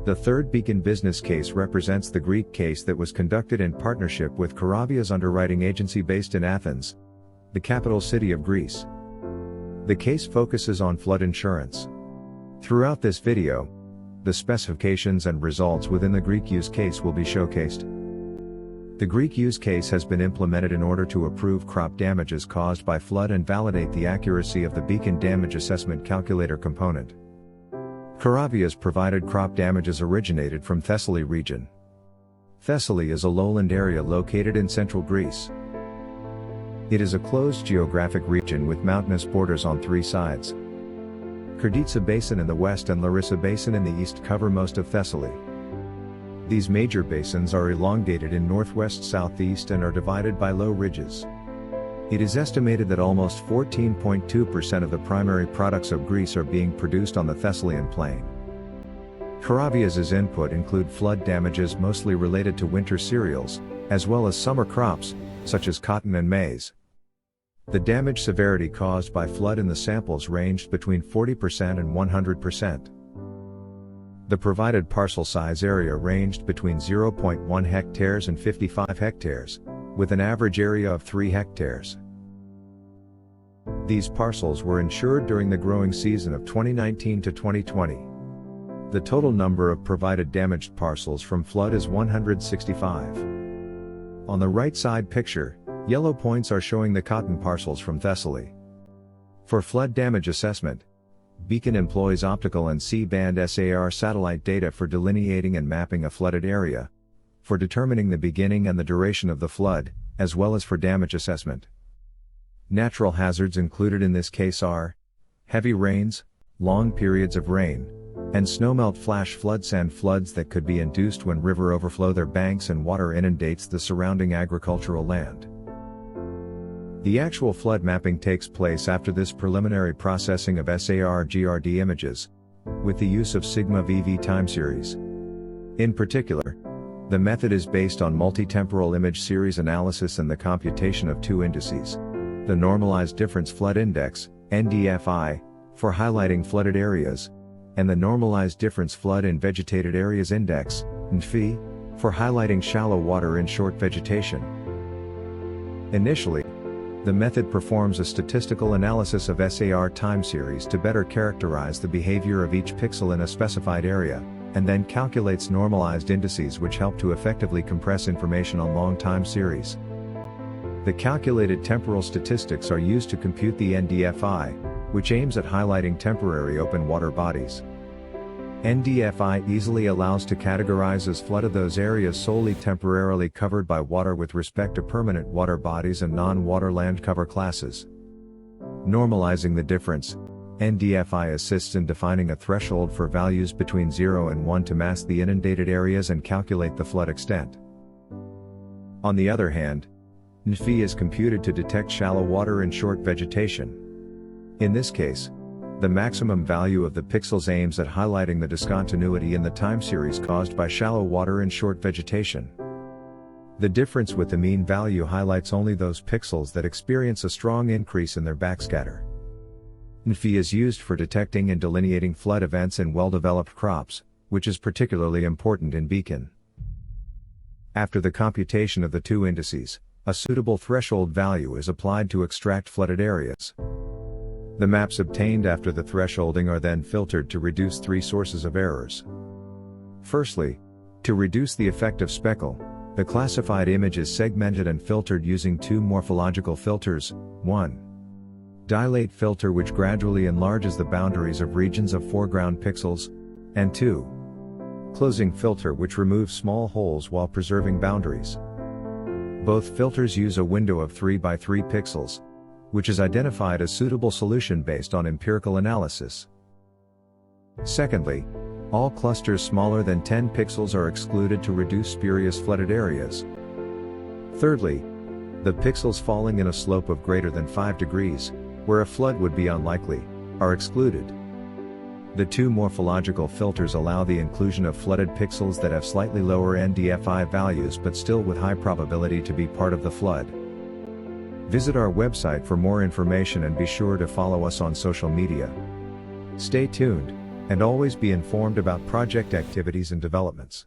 The third Beacon business case represents the Greek case that was conducted in partnership with Karavias Underwriting Agency based in Athens, the capital city of Greece. The case focuses on flood insurance. Throughout this video, the specifications and results within the Greek use case will be showcased. The Greek use case has been implemented in order to approve crop damages caused by flood and validate the accuracy of the Beacon damage assessment calculator component. Karavias provided crop damages originated from Thessaly region. Thessaly is a lowland area located in central Greece. It is a closed geographic region with mountainous borders on three sides. Karditsa Basin in the west and Larissa Basin in the east cover most of Thessaly. These major basins are elongated in northwest-southeast and are divided by low ridges. It is estimated that almost 14.2% of the primary products of Greece are being produced on the Thessalian plain. Karavias' input include flood damages mostly related to winter cereals, as well as summer crops, such as cotton and maize. The damage severity caused by flood in the samples ranged between 40% and 100%. The provided parcel size area ranged between 0.1 hectares and 55 hectares, with an average area of 3 hectares. These parcels were insured during the growing season of 2019 to 2020. The total number of provided damaged parcels from flood is 165. On the right side picture, yellow points are showing the cotton parcels from Thessaly. For flood damage assessment, Beacon employs optical and C-band SAR satellite data for delineating and mapping a flooded area, for determining the beginning and the duration of the flood, as well as for damage assessment. Natural hazards included in this case are heavy rains, long periods of rain, and snowmelt flash floods and floods that could be induced when river overflow their banks and water inundates the surrounding agricultural land. The actual flood mapping takes place after this preliminary processing of SAR-GRD images, with the use of Sigma VV time series. In particular, the method is based on multi-temporal image series analysis and the computation of two indices: the Normalized Difference Flood Index, NDFI, for highlighting flooded areas, and the Normalized Difference Flood in Vegetated Areas Index, NFI, for highlighting shallow water in short vegetation. Initially, the method performs a statistical analysis of SAR time series to better characterize the behavior of each pixel in a specified area, and then calculates normalized indices which help to effectively compress information on long time series. The calculated temporal statistics are used to compute the NDFI, which aims at highlighting temporary open water bodies. NDFI easily allows to categorize as flooded those areas solely temporarily covered by water with respect to permanent water bodies and non-water land cover classes. Normalizing the difference, NDFI assists in defining a threshold for values between 0 and 1 to mask the inundated areas and calculate the flood extent. On the other hand, NFI is computed to detect shallow water in short vegetation. In this case, the maximum value of the pixels aims at highlighting the discontinuity in the time series caused by shallow water in short vegetation. The difference with the mean value highlights only those pixels that experience a strong increase in their backscatter. NFI is used for detecting and delineating flood events in well-developed crops, which is particularly important in Beacon. After the computation of the two indices, a suitable threshold value is applied to extract flooded areas. The maps obtained after the thresholding are then filtered to reduce three sources of errors. Firstly, to reduce the effect of speckle, the classified image is segmented and filtered using two morphological filters: 1. Dilate filter, which gradually enlarges the boundaries of regions of foreground pixels, and 2. Closing filter, which removes small holes while preserving boundaries. Both filters use a window of 3 by 3 pixels, which is identified as suitable solution based on empirical analysis. Secondly, all clusters smaller than 10 pixels are excluded to reduce spurious flooded areas. Thirdly, the pixels falling in a slope of greater than 5 degrees, where a flood would be unlikely, are excluded. The two morphological filters allow the inclusion of flooded pixels that have slightly lower NDFI values but still with high probability to be part of the flood. Visit our website for more information and be sure to follow us on social media. Stay tuned, and always be informed about project activities and developments.